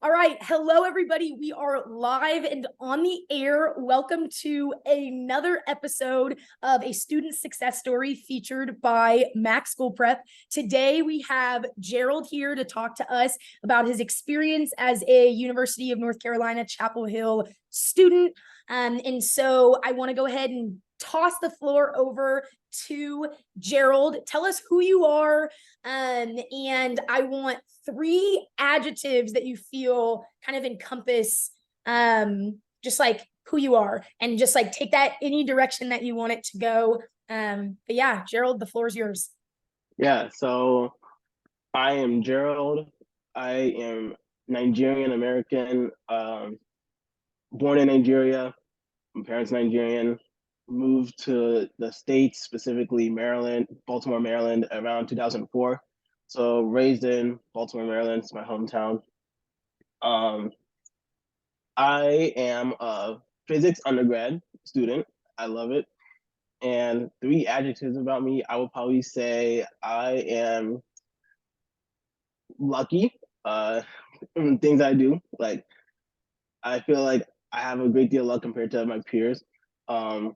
All right. Hello, everybody. We are live and on the air. Welcome to another episode of a student success story featured by Mac School Prep. Today, we have Gerald here to talk to us about his experience as a University of North Carolina Chapel Hill student. And so I want to go ahead and toss the floor over to Gerald. Tell us who you are, and I want 3 adjectives that you feel kind of encompass just like who you are, and just like take that any direction that you want it to go. But yeah, Gerald, the floor is yours. Yeah, so I am Gerald. I am Nigerian-American, born in Nigeria. My parents Nigerian. Moved to the States, specifically Maryland, Baltimore, Maryland, around 2004. So raised in Baltimore, Maryland. It's my hometown. Um, I am a physics undergrad student. I love it. And 3 adjectives about me, I would probably say I am lucky. Uh, things I do, like I feel like I have a great deal of luck compared to my peers. Um,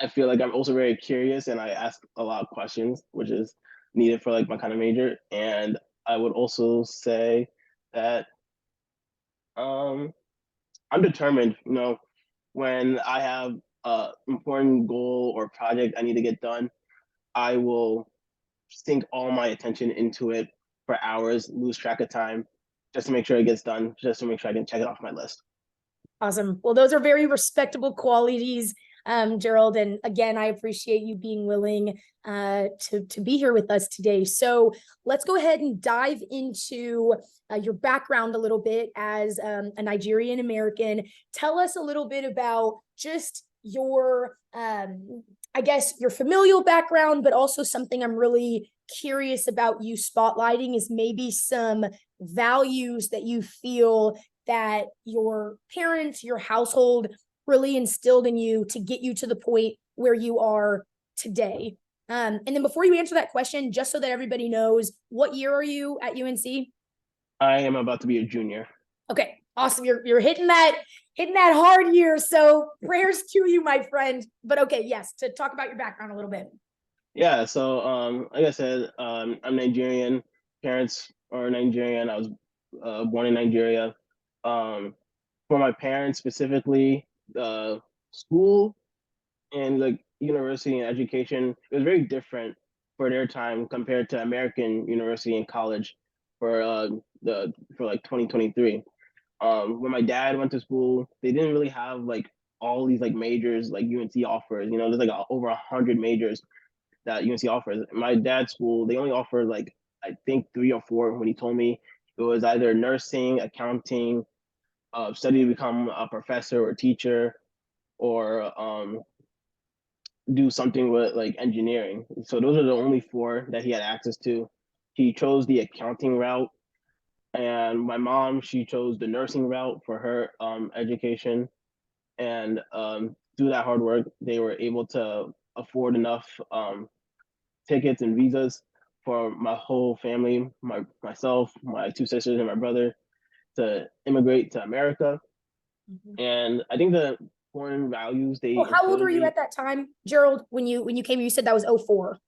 I feel like I'm also very curious and I ask a lot of questions, which is needed for like my kind of major. And I would also say that um, I'm determined. When I have a important goal or project I need to get done, I will sink all my attention into it for hours, lose track of time, just to make sure it gets done, just to make sure I can check it off my list. Awesome. Well, those are very respectable qualities, Gerald. And again, I appreciate you being willing to be here with us today. So let's go ahead and dive into your background a little bit as a Nigerian-American. Tell us a little bit about just your, I guess, your familial background, but also something I'm really curious about you spotlighting is maybe some values that you feel that your parents, your household really instilled in you to get you to the point where you are today. And then before you answer that question, just so that everybody knows, what year are you at UNC? I am about to be a junior. Okay, awesome. You're hitting that hard year. So prayers to you, my friend. But okay, yes, to talk about your background a little bit. Yeah, so like I said, I'm Nigerian. Parents are Nigerian. I was born in Nigeria. For my parents specifically, school and like university and education, it was very different for their time compared to American university and college for like 2023. When my dad went to school, they didn't really have like all these like majors like UNC offers. There's like over 100 majors that UNC offers. My dad's school, they only offer like I think 3 or 4 when he told me. It was either nursing, accounting, study to become a professor or teacher, or do something with like engineering. So those are the only 4 that he had access to. He chose the accounting route, and my mom, she chose the nursing route for her education. And through that hard work, they were able to afford enough tickets and visas for my whole family, myself, my 2 sisters, and my brother to immigrate to America. Mhm. And I think the foreign values they Well, how old instilled were in you me. at that time, Gerald, when you came? You said that was 04.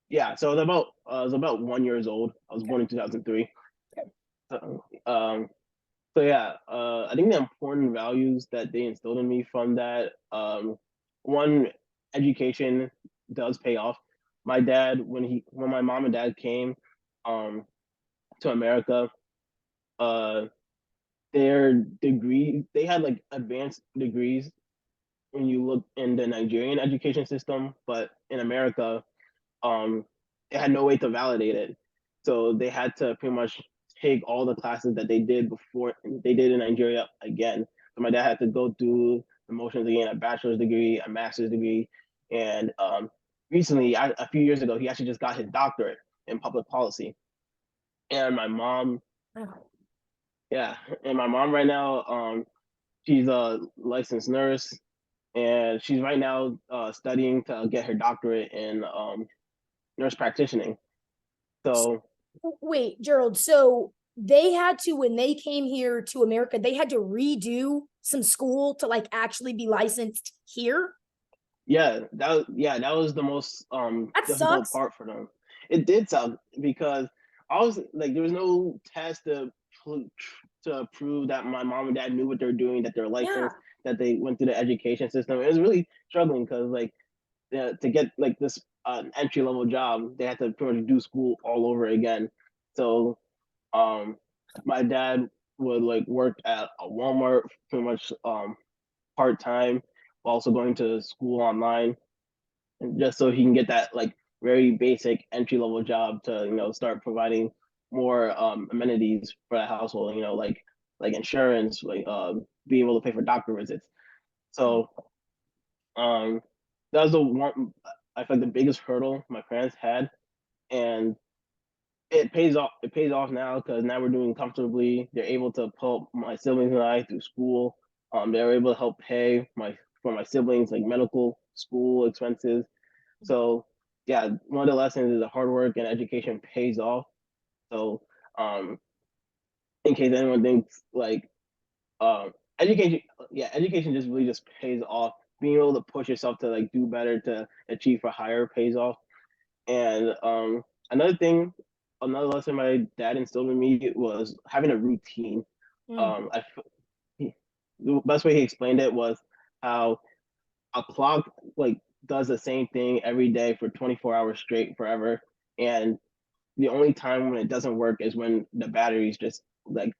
Yeah, so I was about 1 years old. I was Okay. born in 2003. Okay. So yeah, I think the important values that they instilled in me from that, one, education does pay off. My dad, when my mom and dad came um, to America, uh, their degree, they had like advanced degrees when you look in the Nigerian education system, but in America, um, it had no way to validate it. So they had to pretty much take all the classes that they did before they did in Nigeria again. So my dad had to go through the motions again, a bachelor's degree, a master's degree, and recently, a few years ago, he actually just got his doctorate in public policy. And my mom, Oh. yeah, and my mom right now, she's a licensed nurse, and she's right now studying to get her doctorate in nurse practitioning. So Wait, Gerald. So they had to, when they came here to America, they had to redo some school to like actually be licensed here. That was the most That difficult sucks. part for them. It did suck because I was like, there was no test to prove that my mom and dad knew what they were doing, that they're Yeah. licensed, that they went through the education system. It was really struggling because like to get like this entry level job, they had to pretty much do school all over again. So um, my dad would like work at a Walmart pretty much part time, while also going to school online, and just so he can get that like very basic entry level job to start providing more amenities for the household. Like insurance, like being able to pay for doctor visits. So um, that was the one I feel like the biggest hurdle my parents had, and it pays off. It pays off now because now we're doing comfortably. They're able to help my siblings and I through school. They're able to help pay for my siblings like medical school expenses. So yeah, one of the lessons is that hard work and education pays off. So um, in case anyone thinks like education, yeah, education just really just pays off. Being able to push yourself to like do better, to achieve for higher, pays off. And another thing, another lesson my dad instilled in me was having a routine. Mm. Um, I, the best way he explained it was how a clock like does the same thing every day for 24 hours straight forever, and the only time when it doesn't work is when the batteries just like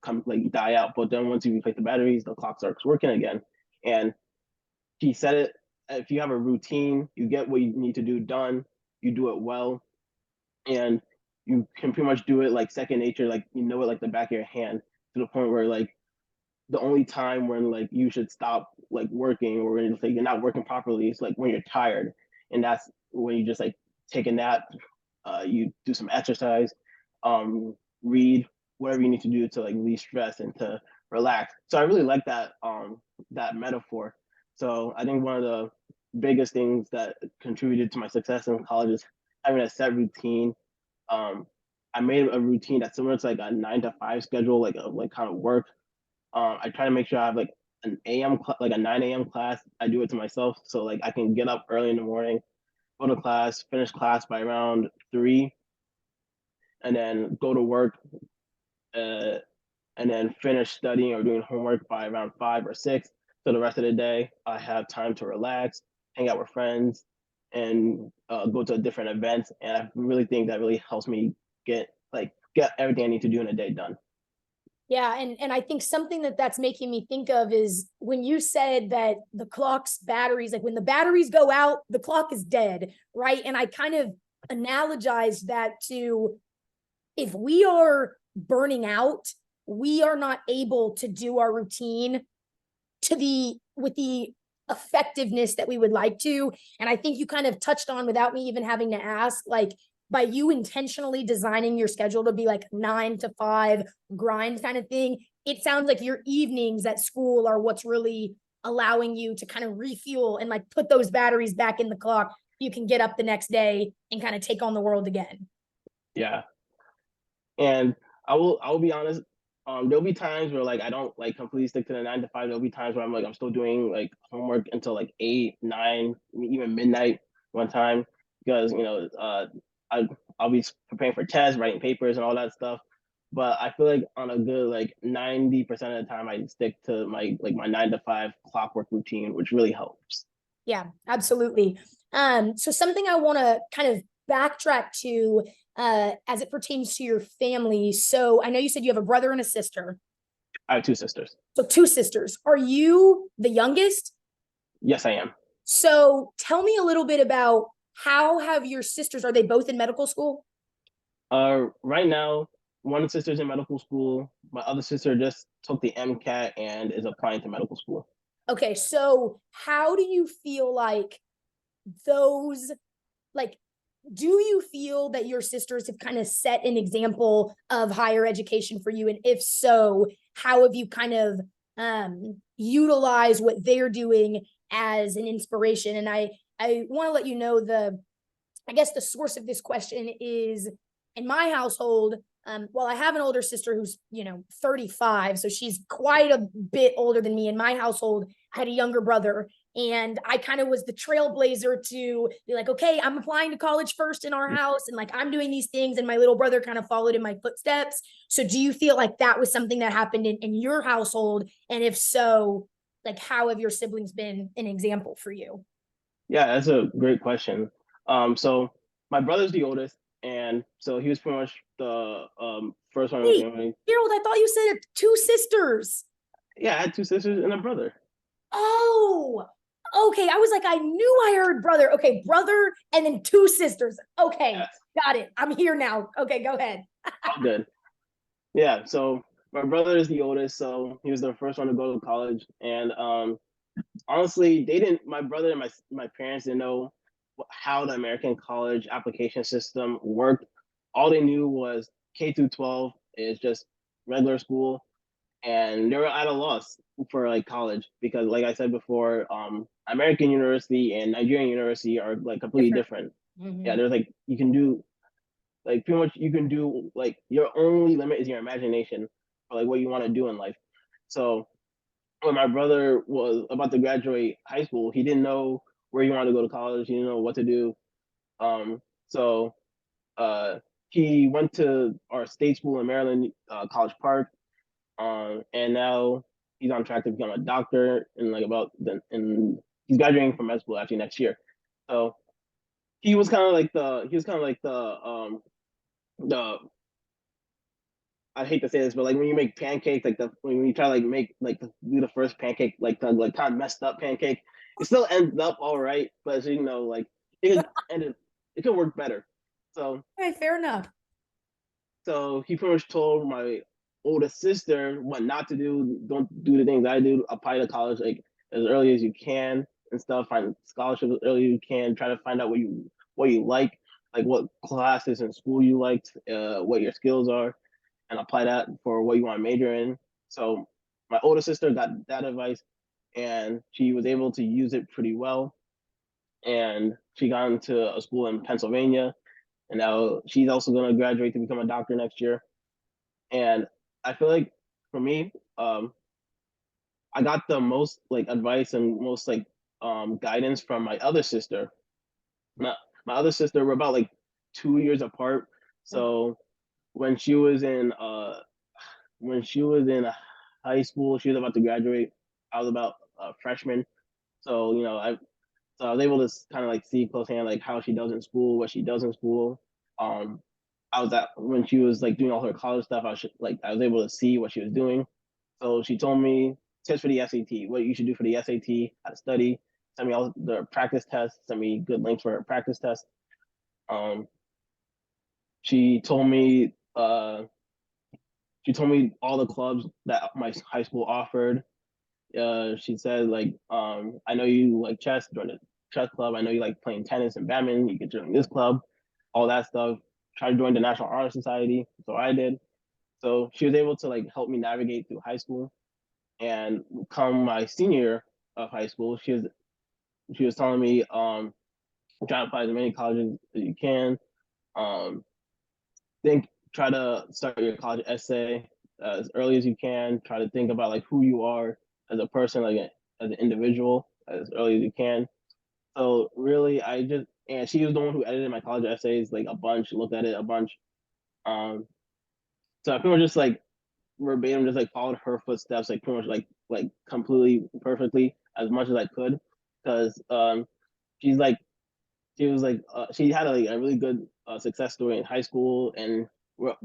come like die out. But then once you replace the batteries, the clock starts working again. And he said it, if you have a routine, you get what you need to do done, you do it well, and you can pretty much do it like second nature, like you know it like the back of your hand, to the point where like the only time when like you should stop like working, or when like you're not working properly, is like when you're tired, and that's when you just like take a nap, you do some exercise, read, whatever you need to do to like release stress and to relax. So I really like that metaphor. So I think one of the biggest things that contributed to my success in college is having a set routine. um, I made a routine that's similar to like a 9 to 5 schedule, like a like kind of work. I try to make sure I have like an like a 9 a.m. class. I do it to myself, so like I can get up early in the morning, go to class, finish class by around 3, and then go to work, uh, and then finish studying or doing homework by around 5 or 6. So the rest of the day, I have time to relax, hang out with friends, and go to different events. And I really think that really helps me get everything I need to do in a day done. Yeah, and I think something that's making me think of is when you said that the clock's batteries, like when the batteries go out, the clock is dead, right? And I kind of analogized that to, if we are burning out, we are not able to do our routine to the with the effectiveness that we would like to. And I think you kind of touched on, without me even having to ask, like by you intentionally designing your schedule to be like 9 to 5 grind kind of thing, it sounds like your evenings at school are what's really allowing you to kind of refuel and like put those batteries back in the clock. You can get up the next day and kind of take on the world again. Yeah, and I will be honest. There'll be times where like I don't like completely stick to the 9 to 5. There'll be times where I'm still doing like homework until like 8, 9, even midnight one time, because I I'll be preparing for tests, writing papers, and all that stuff. But I feel like on a good like 90% of the time, I stick to my 9 to 5 clockwork routine, which really helps. Yeah, absolutely. So something I want to kind of backtrack to as it pertains to your family. So I know you said you have a brother and a sister. I have 2 sisters. So two sisters. Are you the youngest? Yes, I am. So tell me a little bit about, how have your sisters, are they both in medical school? Right now, one sister's in medical school. My other sister just took the MCAT and is applying to medical school. Okay, so how do you feel like those, like, do you feel that your sisters have kind of set an example of higher education for you? And if so, how have you kind of utilized what they're doing as an inspiration? And I want to let you know, I guess the source of this question is, in my household, well, I have an older sister who's, 35. So she's quite a bit older than me. In my household, I had a younger brother. And I kind of was the trailblazer to be like, okay, I'm applying to college first in our house. And like, I'm doing these things. And my little brother kind of followed in my footsteps. So do you feel like that was something that happened in your household? And if so, like, how have your siblings been an example for you? Yeah, that's a great question. So my brother's the oldest, and so he was pretty much the first one in the Wait, family. Gerald, I thought you said two sisters. Yeah, I had two sisters and a brother. Oh, okay. I was like, I knew I heard brother. Okay, brother and then two sisters. Okay, Yes, got it. I'm here now. Okay, go ahead. all good. Yeah, so my brother is the oldest, so he was the first one to go to college, and honestly, they didn't. My brother and my parents didn't know how the American college application system worked. All they knew was K through 12 is just regular school, and they were at a loss for like college because, like I said before, American university and Nigerian university are like completely Different. different. Yeah, Mhm. there's like you can do like pretty much you can do like your only limit is your imagination for like what you want to do in life. So when my brother was about to graduate high school, he didn't know where he wanted to go to college. He didn't know what to do. So uh, he went to our state school in Maryland, College Park, and now he's on track to become a doctor in like about the and he's graduating from med school actually next year. So he was kind of like the I hate to say this, but like when you make pancakes, like the when you try to like make like do the first pancake, like the like kind of messed up pancake, it still ends up all right, but like it could end it could work better. So Okay, fair enough. so he pretty much told my oldest sister what not to do. Don't do the things I do. Apply to college like as early as you can and stuff. Find scholarships as early as you can. Try to find out what you like what classes in school you liked, what your skills are and apply that for what you want to major in. So my older sister got that advice and she was able to use it pretty well. And she got into a school in Pennsylvania. And now she's also going to graduate to become a doctor next year. And I feel like for me, I got the most like advice and most like guidance from my other sister. My, my other sister, we're about like 2 years apart. So when she was in when she was in high school, she was about to graduate. I was about a freshman, so so I was able to kind of like see close hand like how she does in school, what she does in school. Um, I was at when she was like doing all her college stuff. I was able to see what she was doing. So she told me tips for the SAT, what you should do for the SAT, how to study. Send me all the practice tests. Send me good links for her practice test. Um, she told me all the clubs that my high school offered. She said like, I know you like chess, join the chess club. I know you like playing tennis and badminton. You could join this club, all that stuff. Try to join the National Honor Society. So I did. So she was able to like help me navigate through high school. And come my senior year of high school, she was telling me, try to apply to as many colleges as you can. Um, think try to start your college essay as early as you can. Try to think about like who you are as a person, like as an individual, as early as you can. So really, and she was the one who edited my college essays like a bunch, looked at it a bunch. Um, so I pretty much just like verbatim, just like followed her footsteps, like pretty much like completely perfectly as much as I could, because she's like she had like a really good success story in high school, and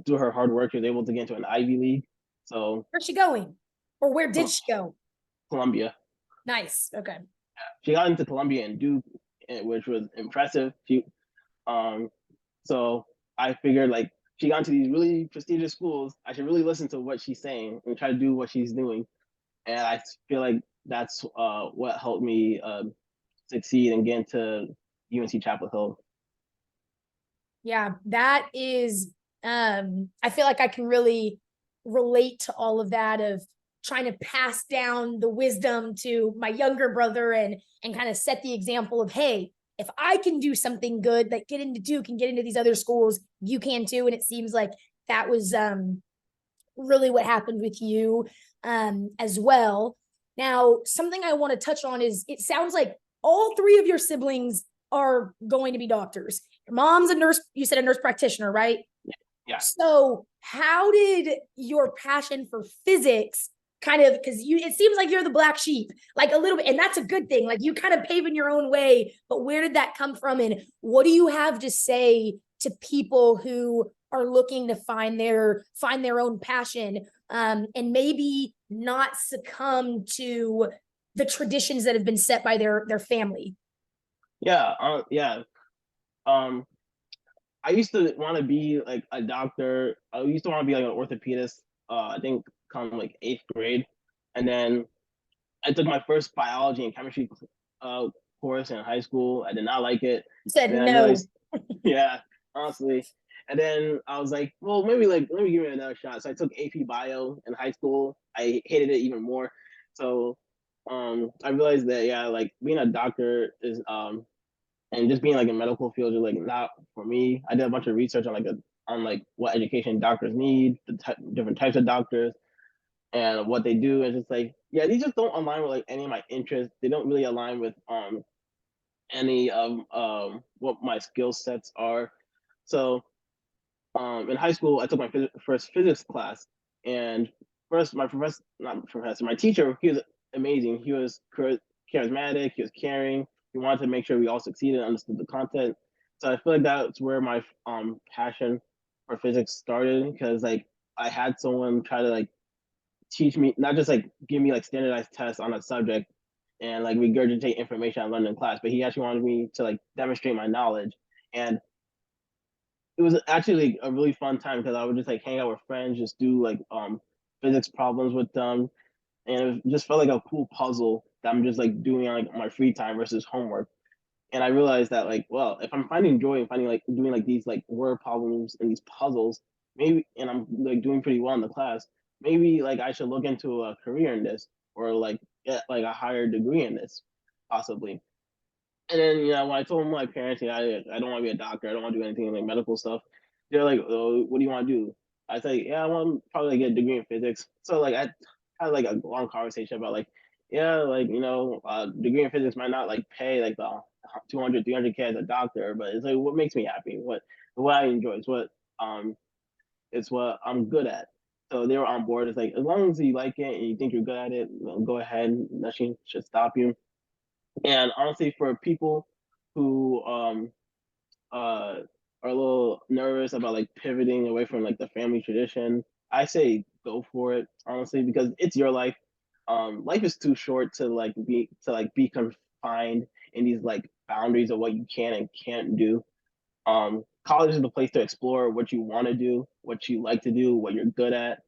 through her hard work, she was able to get into an Ivy League. So Where's she going? Or where did she go? Columbia, Nice. Okay. she got into Columbia and Duke, which was impressive. Um, so I figured like she got into these really prestigious schools. I should really listen to what she's saying and try to do what she's doing. And I feel like that's what helped me succeed and get into UNC Chapel Hill. Yeah, that is I feel like I can really relate to all of that of trying to pass down the wisdom to my younger brother and kind of set the example of, hey, if I can do something good, like get into Duke and get into these other schools, you can too. And it seems like that was really what happened with you as well. Now, something I want to touch on is it sounds like all three of your siblings are going to be doctors. Your mom's a nurse, you said a nurse practitioner, right? Yeah. So how did your passion for physics kind of, because it seems like you're the black sheep, like a little bit, and that's a good thing. Like you kind of paving your own way, but where did that come from? And what do you have to say to people who are looking to find their own passion, and maybe not succumb to the traditions that have been set by their family? Yeah. I used to want to be like a doctor. I used to want to be like an orthopedist. I think come like 8th grade, and then I took my first biology and chemistry uh, course in high school. I did not like it. You said And then I no. realized, yeah, honestly. And then I was like, well, maybe like let me give it another shot. So I took AP Bio in high school. I hated it even more. So I realized that yeah, like being a doctor is and just being like in medical field is like not for me. I did a bunch of research on like what education doctors need, different types of doctors, and what they do. It's just like yeah, these just don't align with like any of my interests. They don't really align with any of what my skill sets are. So in high school, I took my first physics class, and first my professor, not professor, my teacher, he was amazing. He was charismatic. He was caring. He wanted to make sure we all succeeded and understood the content. So I feel like that's where my passion for physics started, because like I had someone try to like teach me, not just like give me like standardized tests on a subject and like regurgitate information I learned in class, but he actually wanted me to like demonstrate my knowledge. And it was actually like a really fun time because I would just like hang out with friends, just do like physics problems with them, and it just felt like a cool puzzle that I'm just like doing on like my free time versus homework. And I realized that like, well, if I'm finding joy and finding like doing like these like word problems and these puzzles, maybe, and I'm like doing pretty well in the class, maybe like I should look into a career in this, or like get like a higher degree in this, possibly. And then, you know, when I told my parents, you know, I don't want to be a doctor. I don't want to do anything like medical stuff. They're like, oh, what do you want to do? I say, yeah, I want to probably like, get a degree in physics. So like I had like a long conversation about like, yeah, like, you know, degree in physics might not like pay like the 200, 300K as a doctor, but it's like what makes me happy, what I enjoy, um it's what I'm good at. So they were on board. It's like as long as you like it and you think you're good at it, go ahead. Nothing should stop you. And honestly, for people who are a little nervous about like pivoting away from like the family tradition, I say go for it, honestly, because it's your life. Life is too short to be confined in these like boundaries of what you can and can't do. College is the place to explore what you want to do, what you like to do, what you're good at.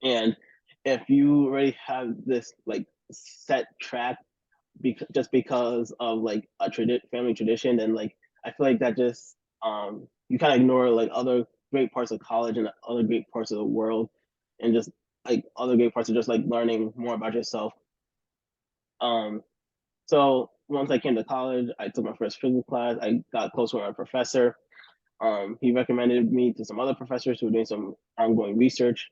And if you already have this like set track just because of like a family tradition, then like I feel like that just you kind of ignore like other great parts of college and other great parts of the world, and just like other great parts of just like learning more about yourself. um so once I came to college, I took my first physics class. I got close with my professor. He recommended me to some other professors who were doing some ongoing research.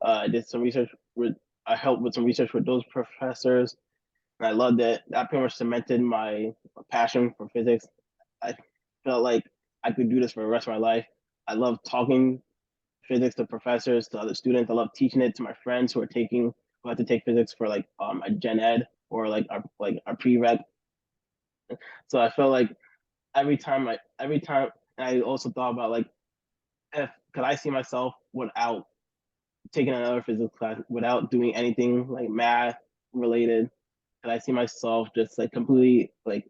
I did some research with I helped with some research with those professors, and I loved it. That pretty much cemented my passion for physics. I felt like I could do this for the rest of my life. I love talking physics to professors, to other students. I love teaching it to my friends who had to take physics for like a gen ed or like our prereq. So I felt like every time I also thought about like if could I see myself without taking another physics class, without doing anything like math related, and I see myself just like completely like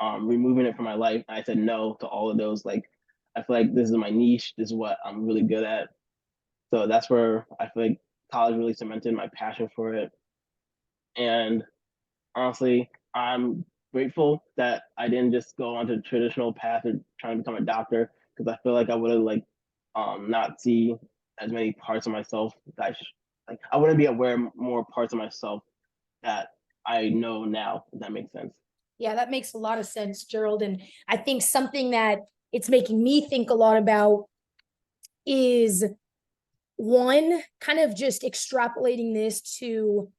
removing it from my life. And I said no to all of those. Like I feel like this is my niche. This is what I'm really good at. So that's where I feel like college really cemented my passion for it. And honestly, I'm grateful that I didn't just go onto the traditional path and trying to become a doctor, because I feel like I would have like not see as many parts of myself that like I wouldn't be aware more parts of myself that I know now, if that makes sense. Yeah, that makes a lot of sense, Gerald. And I think something that it's making me think a lot about is one, kind of just extrapolating this to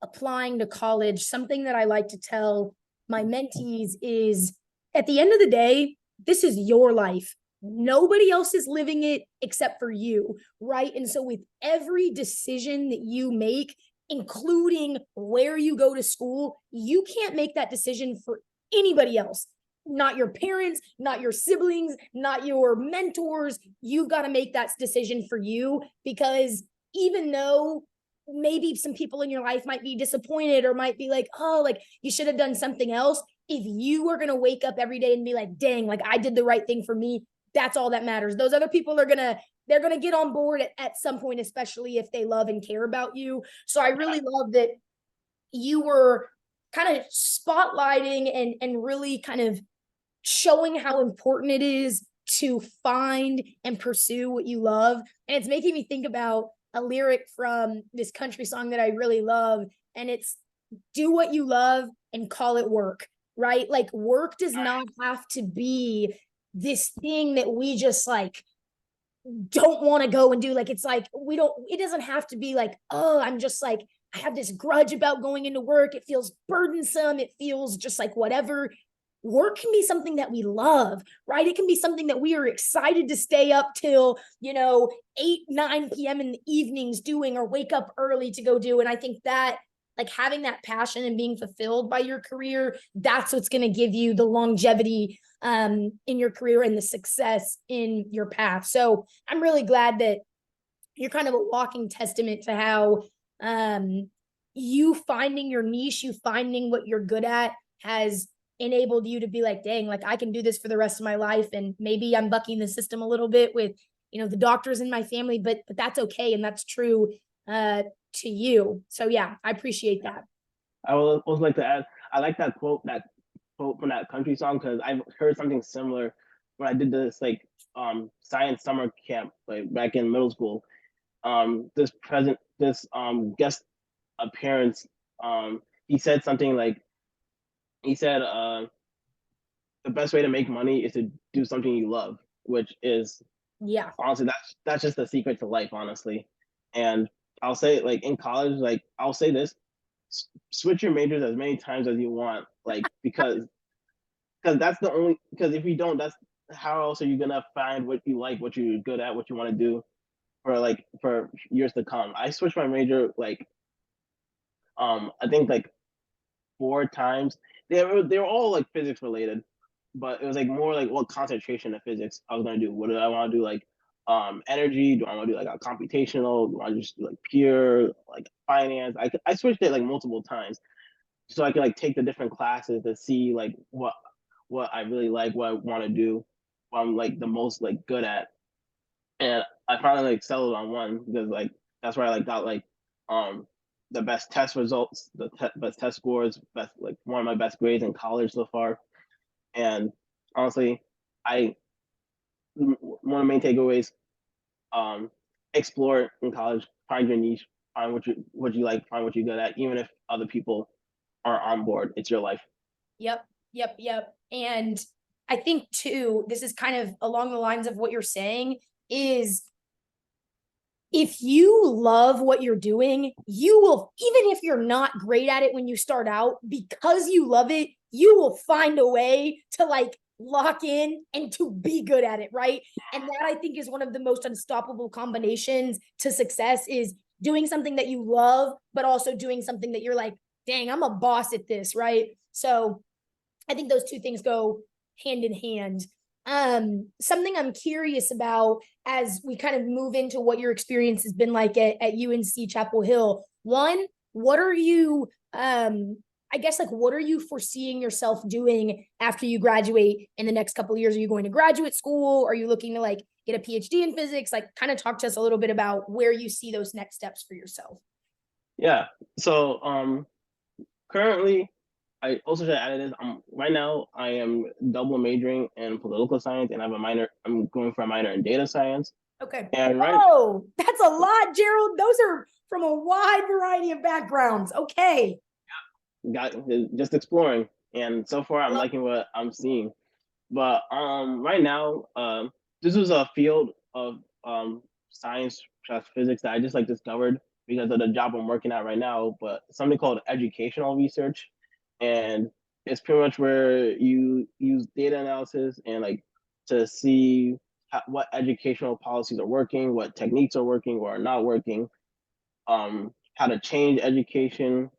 applying to college. Something that I like to tell my mentees is, at the end of the day, this is your life. Nobody else is living it except for you, right? And so with every decision that you make, including where you go to school, you can't make that decision for anybody else. Not your parents, not your siblings, not your mentors. You've got to make that decision for you, because even though maybe some people in your life might be disappointed or might be like, oh, like you should have done something else, if you are going to wake up every day and be like, dang, like I did the right thing for me, that's all that matters. Those other people are they're going to get on board at some point, especially if they love and care about you. So I really love that you were kind of spotlighting and really kind of showing how important it is to find and pursue what you love. And it's making me think about a lyric from this country song that I really love. And it's, do what you love and call it work, right? Like work does not have to be this thing that we just like don't want to go and do. Like, it's like, it doesn't have to be like, oh, I'm just like, I have this grudge about going into work. It feels burdensome. It feels just like whatever. Work can be something that we love, right? It can be something that we are excited to stay up till, 8, 9 p.m. in the evenings doing, or wake up early to go do. And I think that like having that passion and being fulfilled by your career, that's what's going to give you the longevity in your career and the success in your path. So I'm really glad that you're kind of a walking testament to how you finding your niche, you finding what you're good at has enabled you to be like, dang, like I can do this for the rest of my life. And maybe I'm bucking the system a little bit with, the doctors in my family, but that's okay. And that's true to you. So yeah, I appreciate that. I would also like to add, I like that quote from that country song, because I've heard something similar when I did this like science summer camp like back in middle school. This guest appearance, he said something like, he said the best way to make money is to do something you love, which is, Yeah. honestly, that's just the secret to life, honestly. And I'll say, like in college, like I'll say this: switch your majors as many times as you want, like because that's the only, because if you don't, that's how else are you gonna find what you like, what you're good at, what you want to do for years to come. I switched my major like I think like 4 times. They were all like physics related, but it was like more like what concentration of physics I was gonna do. What did I want to do? Like energy? Do I want to do like a computational? Do I just do like pure like finance? I switched it like multiple times so I could like take the different classes to see like what I really like, what I want to do, what I'm like the most like good at. And I finally like settled on one because like that's where I like got like um the best test results, best test scores, best like one of my best grades in college so far. And honestly, I one of the main takeaways, um, explore in college, find your niche, find what you like, find what you're good at, even if other people aren't on board. It's your life. Yep. Yep. Yep. And I think too, this is kind of along the lines of what you're saying is, if you love what you're doing, you will, even if you're not great at it when you start out, because you love it, you will find a way to like lock in and to be good at it, right? And that I think is one of the most unstoppable combinations to success, is doing something that you love, but also doing something that you're like, dang, I'm a boss at this, right? So I think those two things go hand in hand. Something I'm curious about as we kind of move into what your experience has been like at UNC Chapel Hill. One, what are you, I guess, like, what are you foreseeing yourself doing after you graduate in the next couple of years? Are you going to graduate school? Are you looking to like get a PhD in physics? Like, kind of talk to us a little bit about where you see those next steps for yourself. Yeah. So currently, I also should add this. Right now I am double majoring in political science, and I have a minor. I'm going for a minor in data science. Okay. And Oh, that's a lot, Gerald. Those are from a wide variety of backgrounds. Okay. got just exploring, and so far I'm liking what I'm seeing. But right now, this was a field of science plus physics that I just like discovered because of the job I'm working at right now, but something called educational research. And it's pretty much where you use data analysis and like to see what educational policies are working, what techniques are working or are not working, how to change education,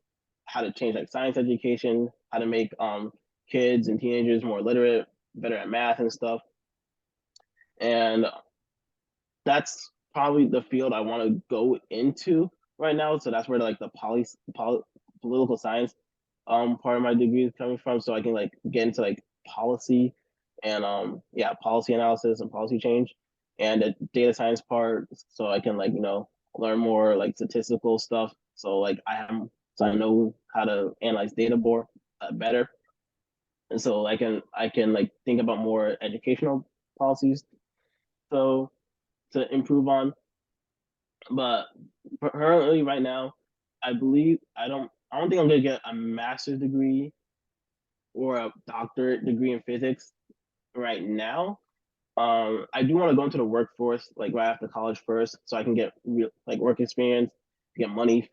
how to change like science education, how to make kids and teenagers more literate, better at math and stuff. And that's probably the field I want to go into right now. So that's where like the political science part of my degree is coming from. So I can like get into like policy and policy analysis and policy change and the data science part. So I can like, learn more like statistical stuff. So like I know how to analyze data more better. And so I can like think about more educational policies. So to improve on. But currently, right now, I believe I don't think I'm gonna get a master's degree or a doctorate degree in physics right now. I do want to go into the workforce like right after college first, so I can get real like work experience, get money.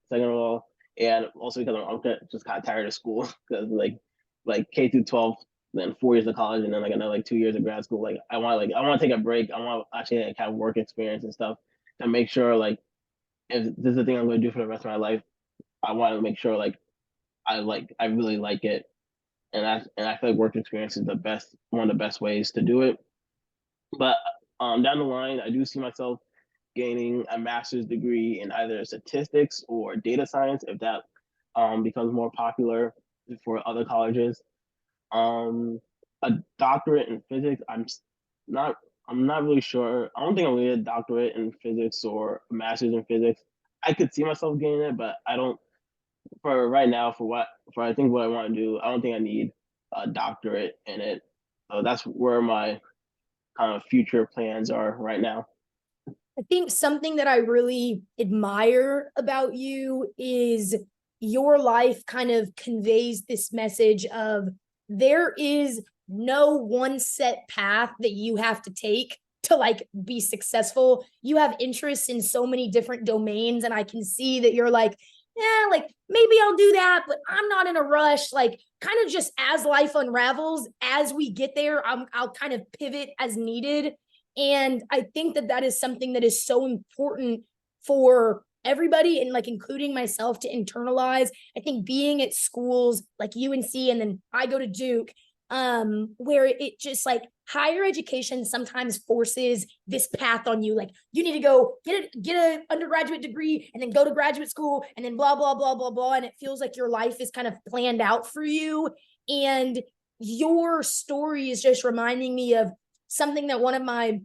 Second of all, and also because I'm just kind of tired of school because like K through 12, then 4 years of college, and then like another like 2 years of grad school. Like I want to take a break. I want to actually like have work experience and stuff to make sure like if this is the thing I'm going to do for the rest of my life, I want to make sure like I really like it, and I feel like work experience is the best one of the best ways to do it. But down the line, I do see myself gaining a master's degree in either statistics or data science if that becomes more popular for other colleges. Um, a doctorate in physics, not I'm not really sure. I don't think I'm gonna get a doctorate in physics or a master's in physics. I could see myself getting it, but I don't for right now for I think what I want to do. I don't think I need a doctorate in it. So that's where my kind of future plans are right now. I think something that I really admire about you is your life kind of conveys this message of there is no one set path that you have to take to like be successful. You have interests in so many different domains, and I can see that you're like, yeah, like maybe I'll do that, but I'm not in a rush. Like, kind of just as life unravels, as we get there, I'll kind of pivot as needed. And I think that that is something that is so important for everybody, and like including myself, to internalize. I think being at schools like UNC, and then I go to Duke, where it just like higher education sometimes forces this path on you. Like you need to go get an undergraduate degree and then go to graduate school and then blah, blah, blah, blah, blah. And it feels like your life is kind of planned out for you. And your story is just reminding me of something that one of my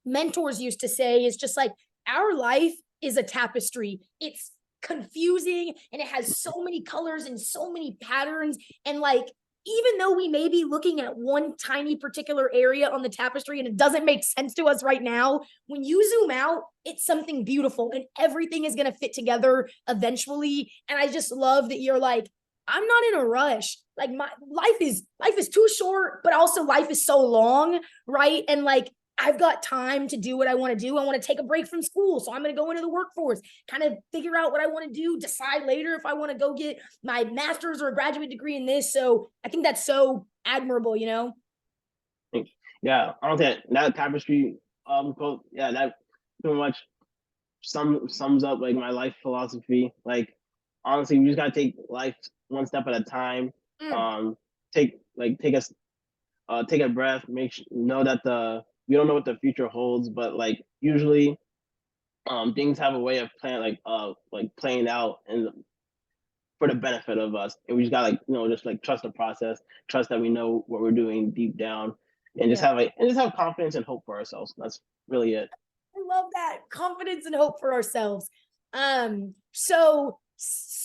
mentors used to say is just like, our life is a tapestry. It's confusing and it has so many colors and so many patterns. And like, even though we may be looking at one tiny particular area on the tapestry and it doesn't make sense to us right now, when you zoom out, it's something beautiful and everything is going to fit together eventually. And I just love that you're like, I'm not in a rush. Like my life is too short, but also life is so long, right? And like I've got time to do what I want to do. I want to take a break from school, so I'm going to go into the workforce, kind of figure out what I want to do, decide later if I want to go get my master's or a graduate degree in this. So I think that's so admirable, you know? Yeah, I don't think that tapestry quote, yeah, that pretty much sums up like my life philosophy. Like honestly, we just gotta take life one step at a time. Take take a breath. Know that we don't know what the future holds, but like usually, things have a way of playing out and for the benefit of us. And we just gotta just like trust the process, trust that we know what we're doing deep down, and just have confidence and hope for ourselves. That's really it. I love that confidence and hope for ourselves. So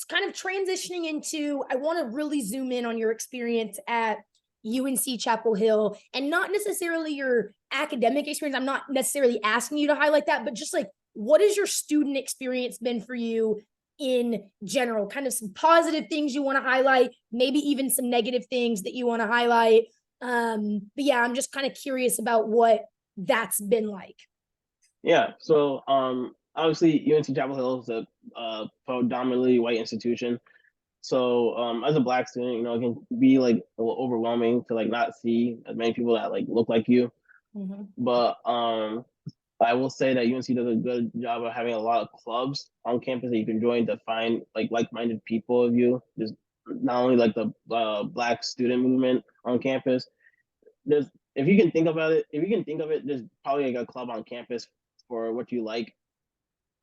kind of transitioning into, I want to really zoom in on your experience at UNC Chapel Hill, and not necessarily your academic experience. I'm not necessarily asking you to highlight that, but just like, what has your student experience been for you in general? Kind of some positive things you want to highlight, maybe even some negative things that you want to highlight. But yeah, I'm just kind of curious about what that's been like. Yeah. So obviously UNC Chapel Hill is a predominantly white institution. So as a black student, you know, it can be like a little overwhelming to like not see as many people that like look like you. Mhm. But I will say that UNC does a good job of having a lot of clubs on campus that you can join to find like-minded people of you. There's not only like the black student movement on campus. There's if you can think about it, if you can think of it, there's probably like a club on campus for what you like.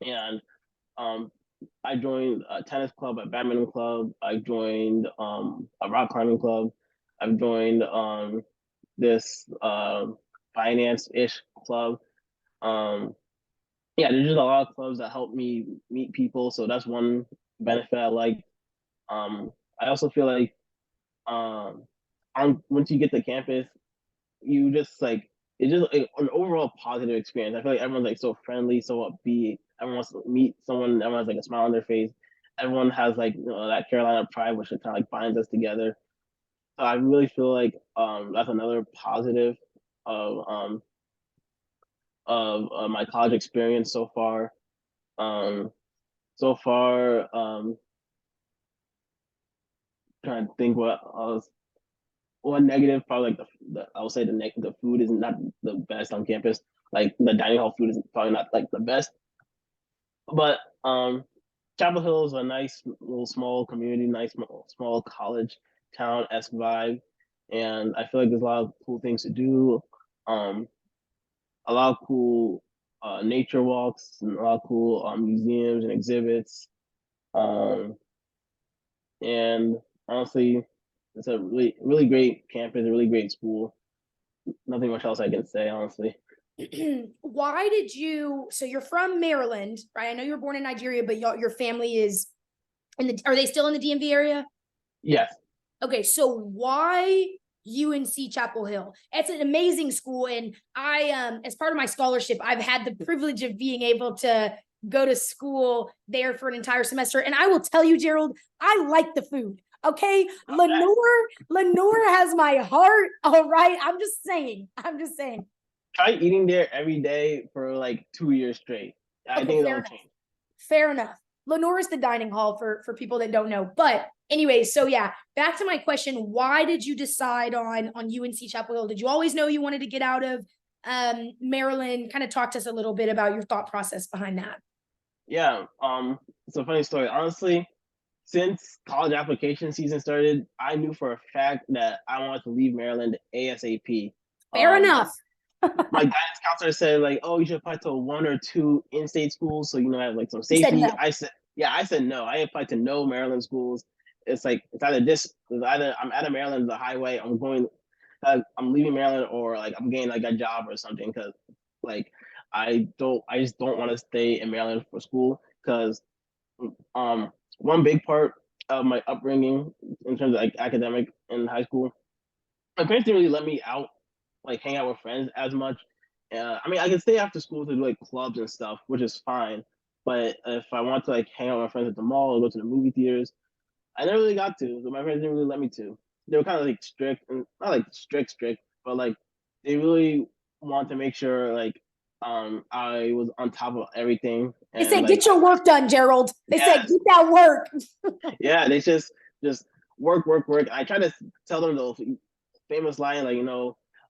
And um, I joined a tennis club, a badminton club. I joined a rock climbing club. I've joined this finance-ish club. Um, yeah, there's just a lot of clubs that help me meet people. So that's one benefit I like. I also feel like um, once you get to campus, you just like it's just like, an overall positive experience. I feel like everyone's like so friendly, so upbeat. Everyone wants to meet someone. Everyone has like a smile on their face. Everyone has like that Carolina pride, which kind of like binds us together. So I really feel like that's another positive of my college experience so far. Um, so far, trying to think what else. One negative, probably like I would say the food is not the best on campus. Like the dining hall food is probably not like the best. But Chapel Hill is a nice little small community, nice small college town esque vibe, and I feel like there's a lot of cool things to do. Um, a lot of cool nature walks and a lot of cool museums and exhibits. Um, and honestly, it's a really great campus, a really great school. Nothing much else I can say, honestly. Why did you, so you're from Maryland, right? I know you were born in Nigeria, but your family is in the, are they still in the DMV area? Yes. Okay, so why UNC Chapel Hill? It's an amazing school, and I, as part of my scholarship, I've had the privilege of being able to go to school there for an entire semester. And I will tell you, Gerald, I like the food. Okay, Lenore has my heart. All right, I'm just saying. I'm just saying. Try eating there every day for like 2 years straight. I Okay, think fair that'll enough. change. Fair enough. Lenore is the dining hall for people that don't know. But anyways, so yeah, back to my question. Why did you decide on UNC Chapel Hill? Did you always know you wanted to get out of Maryland? Kind of talk to us a little bit about your thought process behind that. Yeah. It's a funny story. Honestly, since college application season started, I knew for a fact that I wanted to leave Maryland ASAP. Fair Um, enough. my guidance counselor said like, "Oh, you should apply to one or two in-state schools, so you know have like some You said safety." no. I said, "Yeah." I said no. I applied to no Maryland schools. It's like it's either I'm out of Maryland, the highway. I'm leaving Maryland, or like I'm getting like a job or something. Because like I just don't want to stay in Maryland for school. Because one big part of my upbringing in terms of like academic in high school, my parents didn't really let me out, like hang out with friends as much. I mean, I can stay after school to do like clubs and stuff, which is fine. But if I want to like hang out with my friends at the mall or go to the movie theaters, I never really got to. So my parents didn't really let me to. They were kind of like strict, and not like strict, but like they really want to make sure like I was on top of everything They and said, like get your work done, Gerald. They said, yes, get that work. yeah, they just work. I try to tell them the famous line, like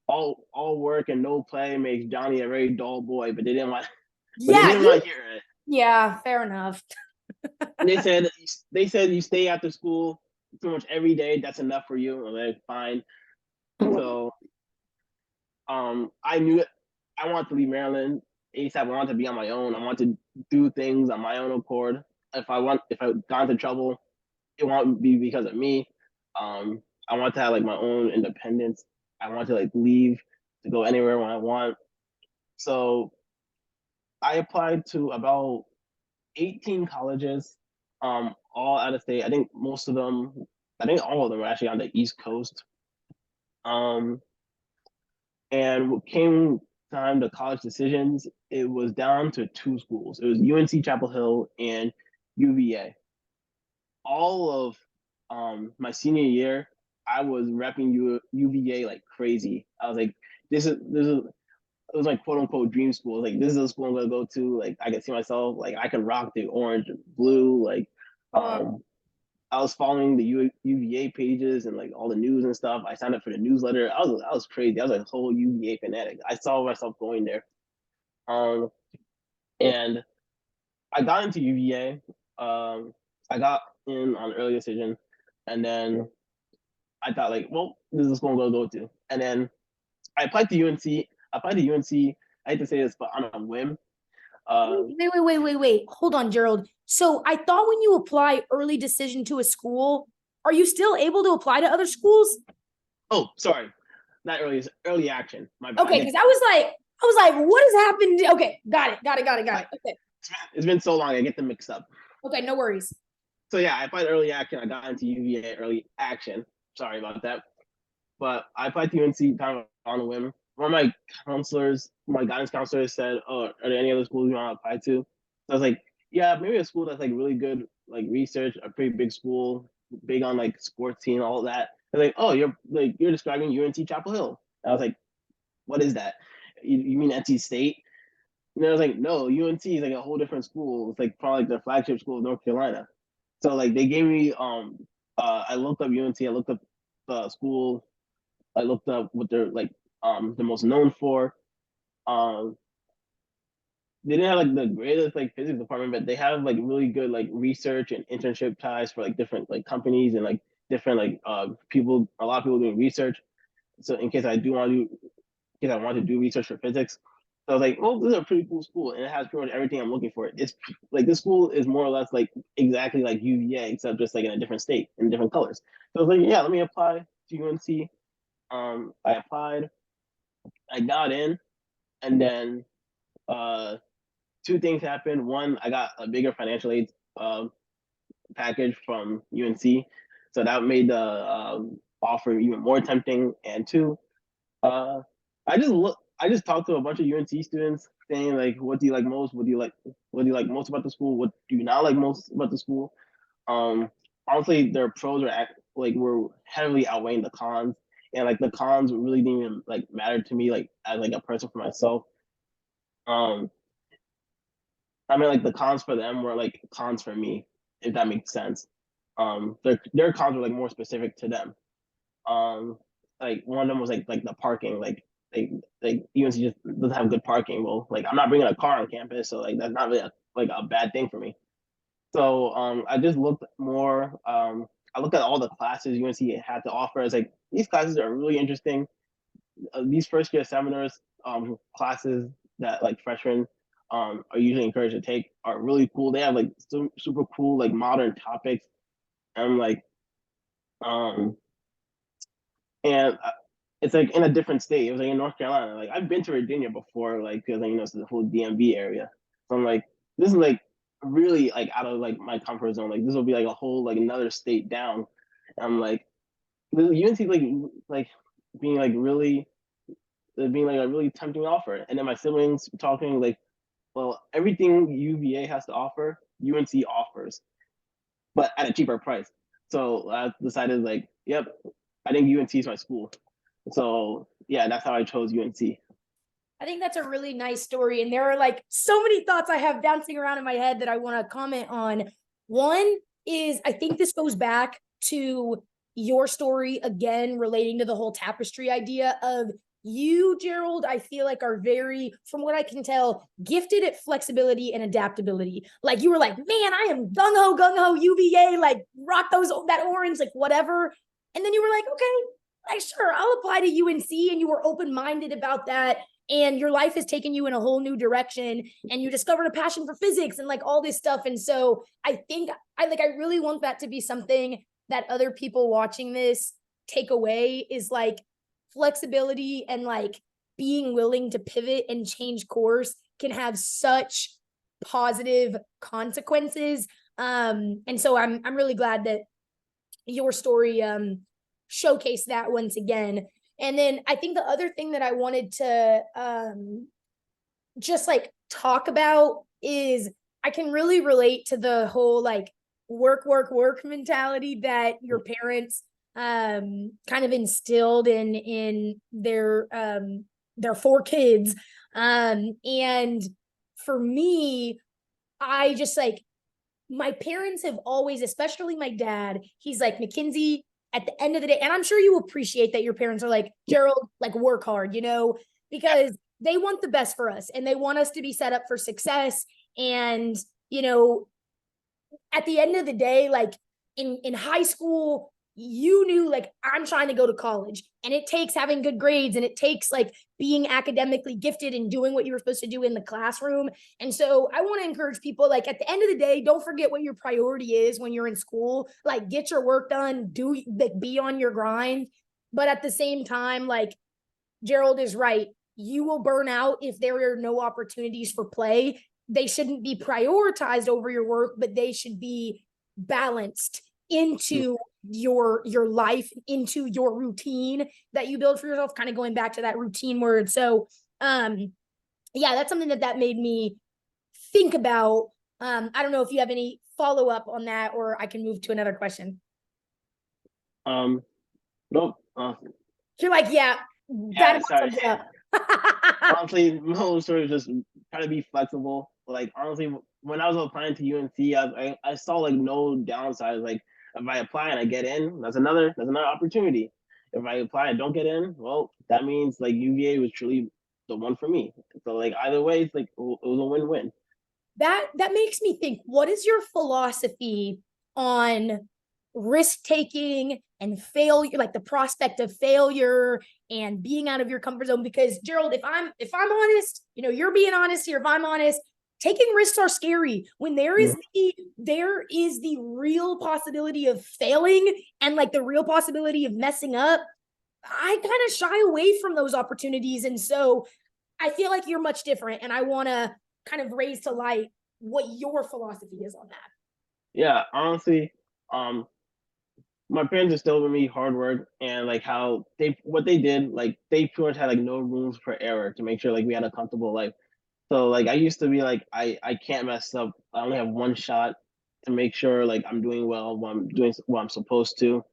all work and no play makes Johnny a very dull boy, but they Yeah, didn't want to hear it. yeah, fair enough. And they said you stay after school pretty much every day. That's enough for you. I'm like, fine. So I knew it. I wanted to leave Maryland ASAP. I wanted to be on my own. I wanted to do things on my own accord. If I got into trouble, it won't be because of me. I want to have like my own independence. I want to like leave to go anywhere when I want. So I applied to about 18 colleges, all out of state. I think all of them were actually on the East Coast. Um, and what came time to college decisions, it was down to two schools. It was UNC Chapel Hill and UVA. All of my senior year, I was repping UVA like crazy. I was like, this is it was my quote unquote dream school. Like this is a school I'm gonna go to. Like I could see myself. Like I could rock the orange and blue. Like um, I was following the UVA pages and like all the news and stuff. I signed up for the newsletter. I was crazy. I was like a whole UVA fanatic. I saw myself going there. Um, and I got into UVA. I got in on early decision, and then I thought like, well, this is the school I'm gonna go to. And then I applied to UNC. I applied to UNC. I hate to say this, but on a whim. Wait. Hold on, Gerald. So I thought when you apply early decision to a school, are you still able to apply to other schools? Oh, sorry, not early. Early action. My bad. Okay, because I was like, what has happened? Okay, got it. Okay. It's been so long. I get them mixed up. Okay, no worries. So yeah, I applied early action. I got into UVA early action. Sorry about that. But I applied to UNC kind of on a whim. One of my counselors, my guidance counselors said, "Oh, are there any other schools you want to apply to?" So I was like, "Yeah, maybe a school that's like really good, like research, a pretty big school, big on like sports team, all of that." They're like, "Oh, you're describing UNC Chapel Hill." And I was like, "What is that? You mean NC State?" And I was like, "No, UNC is like a whole different school. It's like probably like the flagship school of North Carolina." So like they gave me I looked up UNC, I looked up the school, I looked up what they're like the most known for. Um they didn't have like the greatest like physics department, but they have like really good like research and internship ties for like different like companies and like different like people, a lot of people doing research. So in case I do want to do, in case I want to do research for physics. So I was like, well, this is a pretty cool school, and it has pretty much everything I'm looking for. It's like this school is more or less like exactly like UVA, except just like in a different state, in different colors. So I was like, yeah, let me apply to UNC. I applied, I got in, and then uh, two things happened. One, I got a bigger financial aid package from UNC, so that made the offer even more tempting. And two, uh, I just talked to a bunch of UNC students saying like, what do you like most? What do you like? What do you like most about the school? What do you not like most about the school? Um, Honestly, their pros were heavily outweighing the cons, and like the cons really didn't even like matter to me like as like a person for myself. Um, I mean like the cons for them were like cons for me, if that makes sense. Their cons were like more specific to them. Um, like one of them was like the parking, like UNC just doesn't have good parking. Well, like I'm not bringing a car on campus, so like that's not really like a bad thing for me. So I just looked more. I looked at all the classes UNC had to offer. It's like these classes are really interesting. These first year seminars, classes that like freshmen are usually encouraged to take are really cool. They have like super cool like modern topics. And I'm like, um, and it's like in a different state. It was like in North Carolina. Like I've been to Virginia before, like because like, it's the whole DMV area. So I'm like, this is like really like out of like my comfort zone. Like this will be like a whole like another state down. And I'm like, UNC like being like really being like a really tempting offer. And then my siblings talking like, well, everything UVA has to offer, UNC offers, but at a cheaper price. So I decided like, yep, I think UNC is my school. So yeah, that's how I chose UNC. I think that's a really nice story. And there are like so many thoughts I have bouncing around in my head that I want to comment on. One is I think this goes back to your story again, relating to the whole tapestry idea of you, Gerald, I feel like are very, from what I can tell, gifted at flexibility and adaptability. Like you were like, man, I am gung ho UVA, like rock that orange, like whatever. And then you were like, okay, like sure, I'll apply to UNC, and you were open-minded about that, and your life has taken you in a whole new direction, and you discovered a passion for physics and like all this stuff. And so I think I really want that to be something that other people watching this take away, is like flexibility and like being willing to pivot and change course can have such positive consequences. And so I'm really glad that your story showcased that once again. And then I think the other thing that I wanted to just like talk about is I can really relate to the whole like work mentality that your parents kind of instilled in their their 4 kids. And for me, I just like, my parents have always, especially my dad, he's like, Mackenzie, at the end of the day, and I'm sure you appreciate that your parents are like, Gerald, like work hard, because they want the best for us and they want us to be set up for success. And, you know, at the end of the day, like in high school, you knew like I'm trying to go to college, and it takes having good grades, and it takes like being academically gifted and doing what you were supposed to do in the classroom. And so I want to encourage people, like, at the end of the day, don't forget what your priority is when you're in school. Like, get your work done, like, be on your grind. But at the same time, like, Gerald is right, you will burn out if there are no opportunities for play. They shouldn't be prioritized over your work, but they should be balanced into your life, into your routine that you build for yourself, kind of going back to that routine word. So yeah, that's something that made me think about. I don't know if you have any follow-up on that, or I can move to another question. Nope. You're like, yeah, that Sorry. sums it up. Honestly, my whole story is just try to be flexible. Like, honestly, when I was applying to UNC, I saw like no downsides. Like, if I apply and I get in, that's another opportunity. If I apply and don't get in, well, that means like UVA was truly the one for me. So like either way, it's like it was a win-win. That makes me think, what is your philosophy on risk taking and failure, like the prospect of failure and being out of your comfort zone? Because Gerald, if I'm honest, you're being honest here. If I'm honest, taking risks are scary. When there is the real possibility of failing and like the real possibility of messing up, I kind of shy away from those opportunities. And so I feel like you're much different, and I want to kind of raise to light what your philosophy is on that. Yeah, honestly, my parents instilled in me hard work and like how what they did, like they pretty much had like no rooms for error to make sure like we had a comfortable life. So like I used to be like I can't mess up. I only have one shot to make sure like I'm doing well, what I'm doing, what I'm supposed to.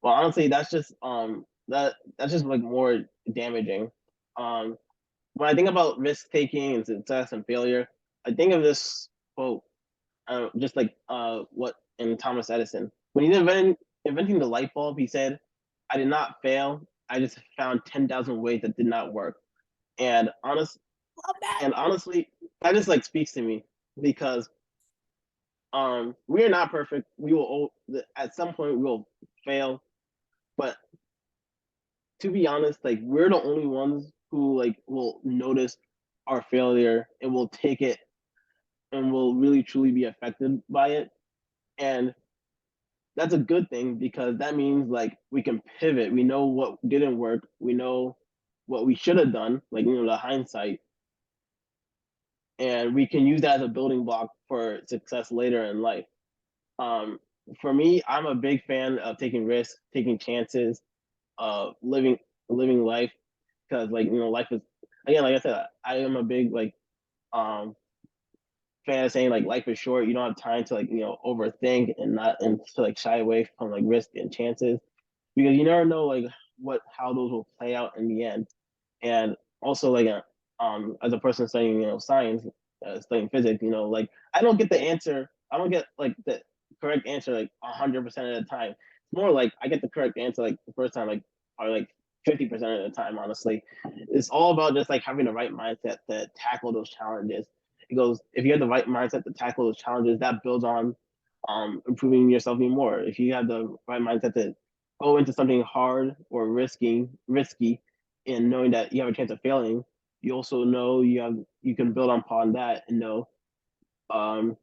Well, honestly, that's just like more damaging. Um, when I think about risk taking and success and failure, I think of this quote, just like what in Thomas Edison when he inventing the light bulb, he said, "I did not fail. I just found 10,000 ways that did not work." And honestly, that just like speaks to me because we are not perfect. We will at some point we will fail, but to be honest, like we're the only ones who like will notice our failure and will take it and will really truly be affected by it. And that's a good thing because that means like we can pivot. We know what didn't work. We know what we should have done, like the hindsight, and we can use that as a building block for success later in life. Um, for me, I'm a big fan of taking risks, taking chances, living life because like life is again like I said, I am a big like um fan of saying like life is short. You don't have time to like overthink and to like shy away from like risk and chances because you never know like how those will play out in the end. And also like as a person studying science, studying physics, like I don't get the answer. I don't get like the correct answer like 100% of the time. It's more like I get the correct answer like the first time, like probably like 50% of the time. Honestly, it's all about just like having the right mindset to tackle those challenges. It goes if you have the right mindset to tackle those challenges, that builds on improving yourself even more. If you have the right mindset to go into something hard or risky, and knowing that you have a chance of failing, you also know you can build upon that and know um,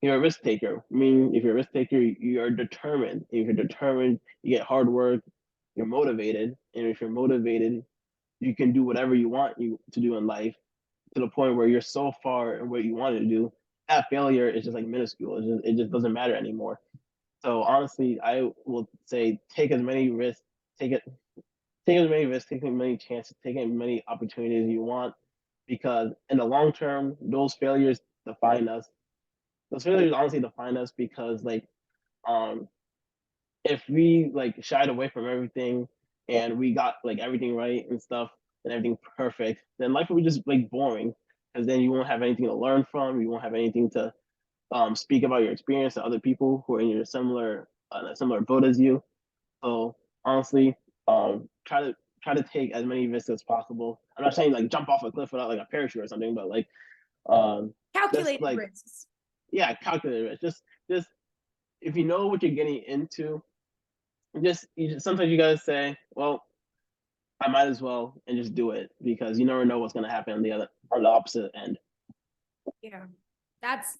you're a risk taker. I mean, if you're a risk taker, you are determined. If you're determined, you get hard work. You're motivated, and if you're motivated, you can do whatever you want to do in life to the point where you're so far in what you want to do. That failure is just like minuscule. It just doesn't matter anymore. So honestly, I will say take as many risks, take it take as many risks, take as many chances, take as many opportunities you want, because in the long term, those failures define us. Those failures honestly define us because like um if we like shied away from everything and we got like everything right and stuff, and everything perfect, then life will be just like boring, because then you won't have anything to learn from. You won't have anything to speak about your experience to other people who are in your similar boat as you. So honestly, try to take as many risks as possible. I'm not saying like jump off a cliff without like a parachute or something, but like um, just Calculated like risks. yeah, calculate risk. Just if you know what you're getting into, sometimes you gotta say, well, I might as well and just do it, because you never know what's gonna happen on the opposite end. Yeah. That's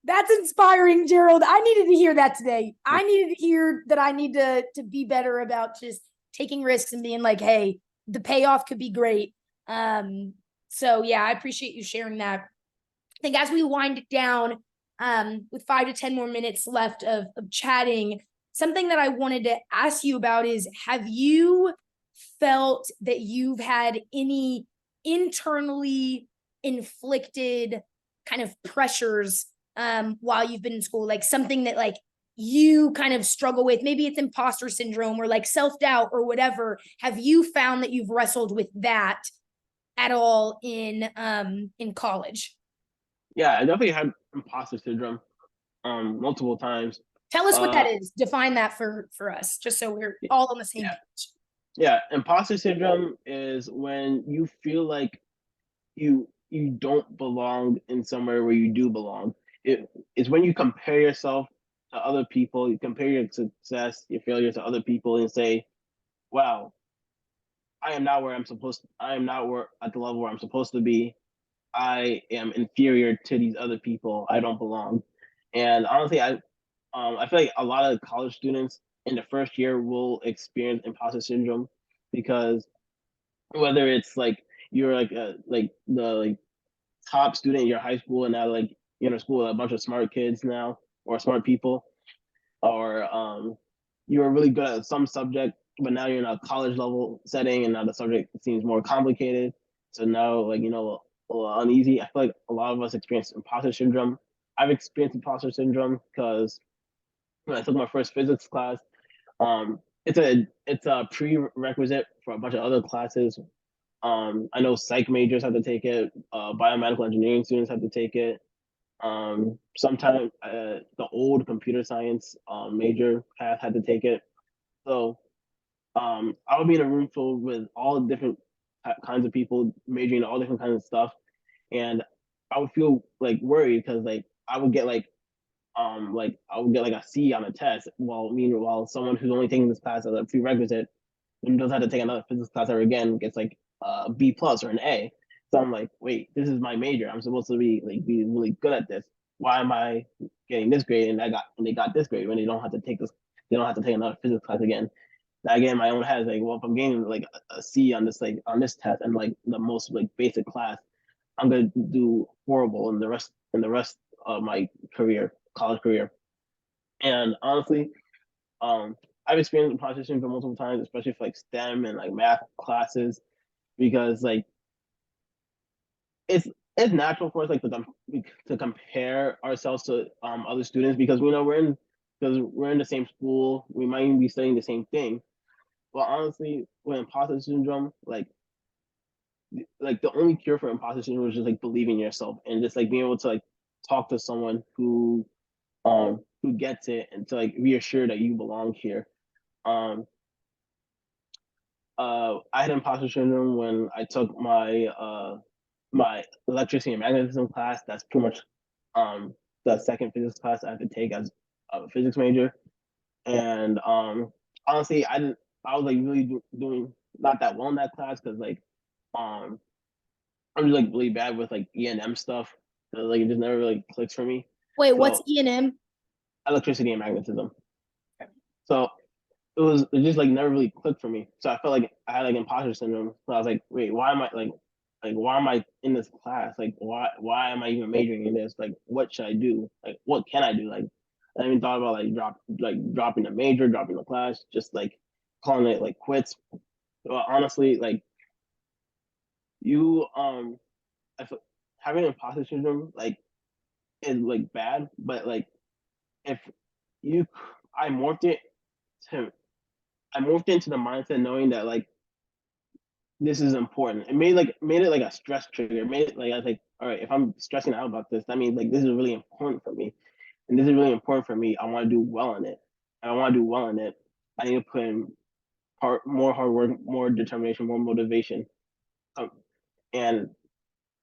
That's inspiring, Gerald. I needed to hear that today. I needed to hear that I need to be better about just taking risks and being like, hey, the payoff could be great. So yeah, I appreciate you sharing that. I think as we wind it down, with 5 to 10 more minutes left of chatting, something that I wanted to ask you about is, have you felt that you've had any internally inflicted kind of pressures while you've been in school, like something that like you kind of struggle with? Maybe it's imposter syndrome or like self-doubt or whatever. Have you found that you've wrestled with that at all in college? Yeah, I definitely had imposter syndrome multiple times. Tell us what Uh, that is. Define that for us, just so we're all on the same yeah, page. yeah. Imposter syndrome is when you feel like you don't belong in somewhere where you do belong. It's when you compare yourself to other people, you compare your success, your failure to other people, and say, "Wow, I am not where I'm supposed to. I am not where at the level where I'm supposed to be. I am inferior to these other people. I don't belong." And honestly, I feel like a lot of college students in the first year will experience imposter syndrome, because whether it's like you're like the like top student in your high school, and now like you're in a school with a bunch of smart kids now, or smart people, or you were really good at some subject, but now you're in a college level setting, and now the subject seems more complicated. So now, like, a little uneasy. I feel like a lot of us experience imposter syndrome. I've experienced imposter syndrome because when I took my first physics class, it's a prerequisite for a bunch of other classes. I know psych majors have to take it. Biomedical engineering students have to take it. Sometimes the old computer science major path had to take it. So I would be in a room filled with all different kinds of people majoring in all different kinds of stuff, and I would feel like worried, because like I would get like a C on a test, while meanwhile someone who's only taking this class as a prerequisite and doesn't have to take another physics class ever again gets like a B plus or an A. So I'm like, wait, this is my major. I'm supposed to be really good at this. Why am I getting this grade, and they got this grade when they don't have to take this? They don't have to take another physics class again. That again, my own head is like, well, if I'm getting like a C on this test, and like the most like basic class, I'm gonna do horrible in the rest of my college career. And honestly, um, I've experienced imposter syndrome multiple times, especially for like STEM and like math classes, because like it's it's natural for us like to compare ourselves to other students, because we know we're in the same school, we might even be studying the same thing. But honestly, with imposter syndrome, like the only cure for imposter syndrome is just like believing in yourself, and just like being able to like talk to someone who gets it, and to like reassure that you belong here. Um, I had imposter syndrome when I took my electricity and magnetism class. That's pretty much the second physics class I had to take as a physics major. And honestly, I was like really doing not that well in that class, because like um I'm just like really bad with like E&M stuff. So, like it just never really clicks for me. Wait, what's So E&M? electricity and magnetism. So it just like never really clicked for me. So I felt like I had like imposter syndrome. So I was like, wait, why am I like why am I in this class? Like why am I even majoring in this? Like what should I do? Like what can I do? Like I even thought about dropping the major, dropping the class, just like calling it like quits. But honestly, like you I feel, having imposter syndrome like is like bad, but like if you I morphed it to I moved into the mindset knowing that like this is important. It made it like a stress trigger. It made it like I was like, all right, if I'm stressing out about this, that means like this is really important for me, and this is really important for me. I want to do well in it. And I want to do well in it. I need to put in more hard work, more determination, more motivation. Um, and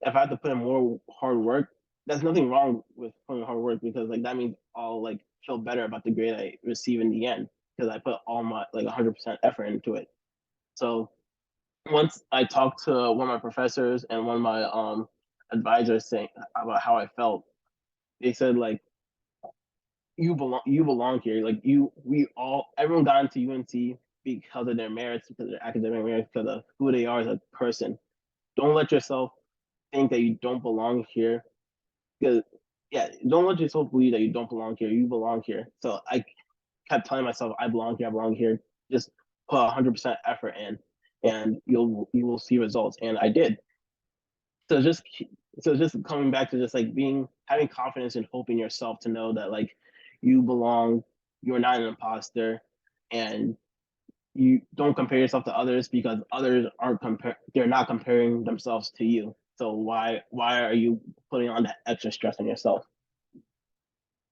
if I have to put in more hard work, there's nothing wrong with putting hard work because like that means I'll like feel better about the grade I receive in the end because I put all my like 100% effort into it. So once I talked to one of my professors and one of my advisors saying about how I felt, they said like you belong here. Like everyone got into UNC because of their merits, because of their academic merits, because of who they are as a person. Don't let yourself think that you don't belong here. Because yeah, don't let yourself believe that you don't belong here. You belong here. So I kept telling myself I belong here. I belong here. Just put 100% effort in, and you will see results. And I did. So just coming back to just like having confidence and hope in yourself to know that like you belong. You're not an imposter, and you don't compare yourself to others because others aren't they're not comparing themselves to you. So why are you putting on that extra stress on yourself?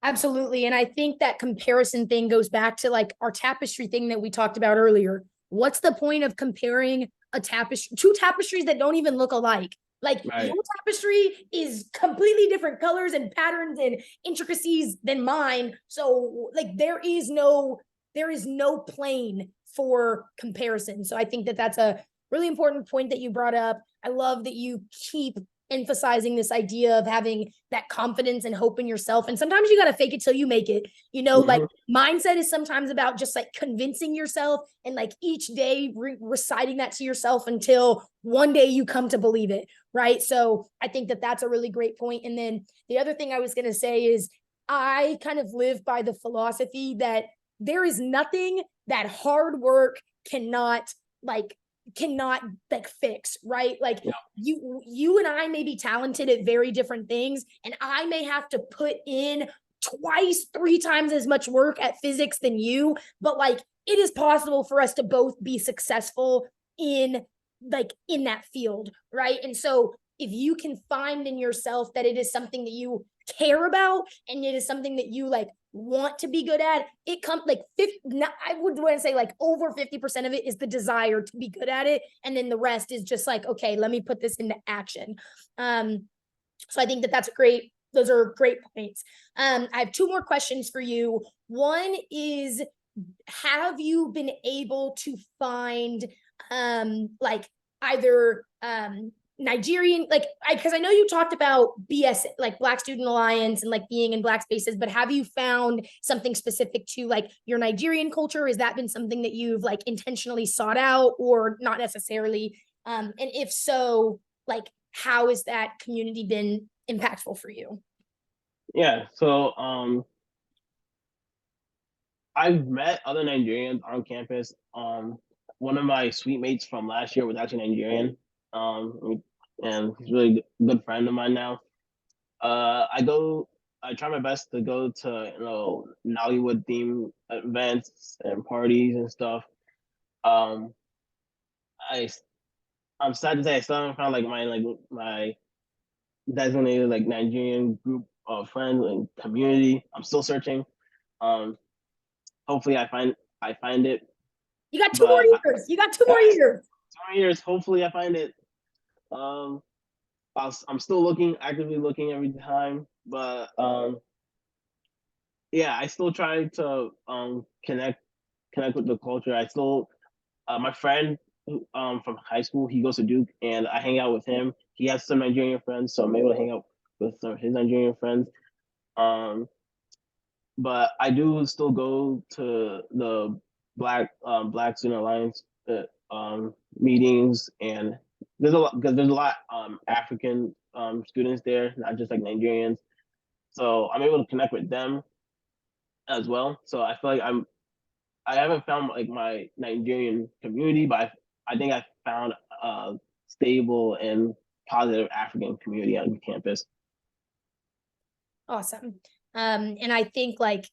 Absolutely. And I think that comparison thing goes back to like our tapestry thing that we talked about earlier. What's the point of comparing two tapestries that don't even look alike? Like Right. your tapestry is completely different colors and patterns and intricacies than mine. So like there is no plane for comparison. So I think that that's a really important point that you brought up. I love that you keep emphasizing this idea of having that confidence and hope in yourself. And sometimes you got to fake it till you make it. Like mindset is sometimes about just like convincing yourself and like each day reciting that to yourself until one day you come to believe it. Right. So I think that that's a really great point. And then the other thing I was going to say is I kind of live by the philosophy that there is nothing that hard work cannot fix, right? Like Yeah. you and I may be talented at very different things, and I may have to put in twice, three times as much work at physics than you, but like it is possible for us to both be successful in that field, right? And so if you can find in yourself that it is something that you care about and it is something that you like want to be good at, it comes like 50, I would want to say like over 50% of it is the desire to be good at it, and then the rest is just like, okay, let me put this into action. So I think that those are great points. I have two more questions for you. One is, have you been able to find like either Nigerian, like, because I know you talked about BS, like Black Student Alliance and like being in Black spaces, but have you found something specific to like your Nigerian culture? Has that been something that you've like intentionally sought out or not necessarily? And if so, like, how has that community been impactful for you? Yeah. So I've met other Nigerians on campus. One of my suite mates from last year was actually Nigerian. And he's a really good friend of mine now. I try my best to go to Nollywood themed events and parties and stuff. Um, I I'm sad to say I still haven't found my designated like Nigerian group of friends and community. I'm still searching. Um, hopefully I find it, You got two more but years. You got two more yeah, years. 2 years. Hopefully I find it. Um, I'm still looking, actively looking every time, but yeah, I still try to connect with the culture. I still my friend from high school, he goes to Duke, and I hang out with him. He has some Nigerian friends, so I'm able to hang out with some of his Nigerian friends. Um, but I do still go to the Black Student Alliance meetings, and there's a lot African students there, not just like Nigerians. So I'm able to connect with them as well. So I feel like I haven't found like my Nigerian community, but I think I found a stable and positive African community on campus. Awesome. And I think like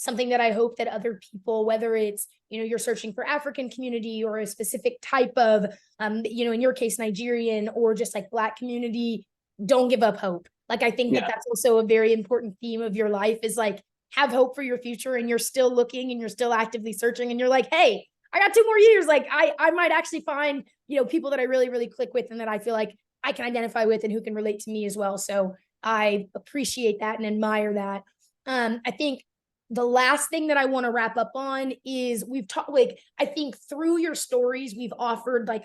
something that I hope that other people, whether it's, you're searching for African community or a specific type of, in your case, Nigerian, or just like Black community, don't give up hope. Like, I think that that's also a very important theme of your life, is like, have hope for your future, and you're still looking and you're still actively searching, and you're like, hey, I got 2 more years. Like I might actually find, people that I really, really click with and that I feel like I can identify with and who can relate to me as well. So I appreciate that and admire that. I think the last thing that I want to wrap up on is, we've talked, like, I think through your stories, we've offered, like,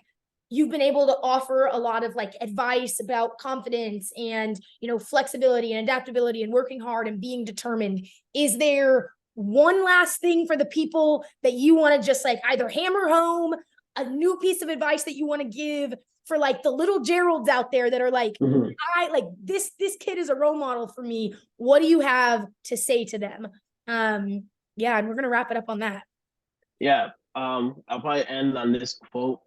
you've been able to offer a lot of like advice about confidence and, flexibility and adaptability and working hard and being determined. Is there one last thing for the people that you want to just like either hammer home, a new piece of advice that you want to give for like the little Geralds out there that are like, I like this kid is a role model for me? What do you have to say to them? And we're gonna wrap it up on that. I'll probably end on this quote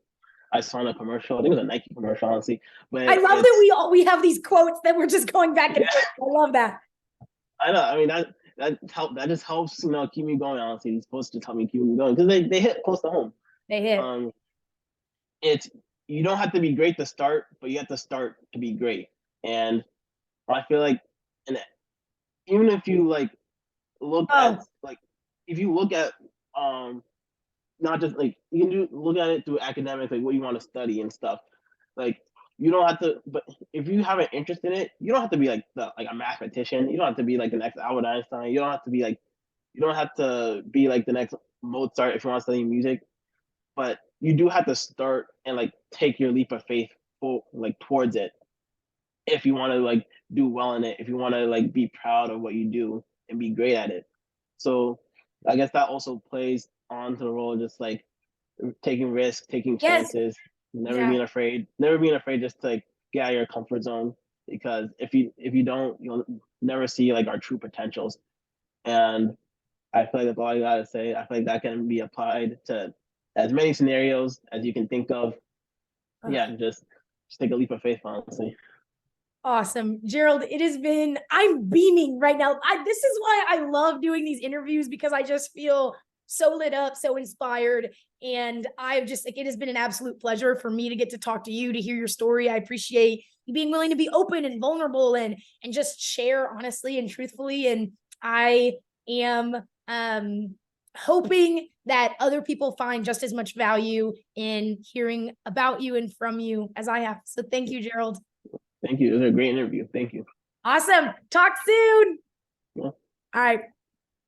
I saw in a commercial. I think it was a Nike commercial, honestly. But I love that we have these quotes that we're just going back and forth. I love that. I know. I mean, that just helps, keep me going. Honestly, these quotes just help me keep me going, because they hit close to home. They hit. It's, you don't have to be great to start, but you have to start to be great. And I feel like, and even if you like look at like, if you look at not just like, you can look at it through academics, like what you want to study and stuff. Like, you don't have to, but if you have an interest in it, you don't have to be like a mathematician. You don't have to be like the next Albert Einstein. You don't have to be like the next Mozart if you want to study music. But you do have to start and like take your leap of faith towards it, if you want to like do well in it, if you want to like be proud of what you do and be great at it. So I guess that also plays onto the role of just like taking risks, taking chances, never being afraid just to like get out of your comfort zone. Because if you don't, you'll never see like our true potentials. And I feel like that's all I gotta say. I feel like that can be applied to as many scenarios as you can think of. Just take a leap of faith, honestly. Awesome. Gerald, I'm beaming right now. This is why I love doing these interviews, because I just feel so lit up, so inspired. And I've just, like, it has been an absolute pleasure for me to get to talk to you, to hear your story. I appreciate you being willing to be open and vulnerable and just share honestly and truthfully. And I am hoping that other people find just as much value in hearing about you and from you as I have. So thank you, Gerald. Thank you. It was a great interview. Thank you. Awesome. Talk soon. Yeah. All right.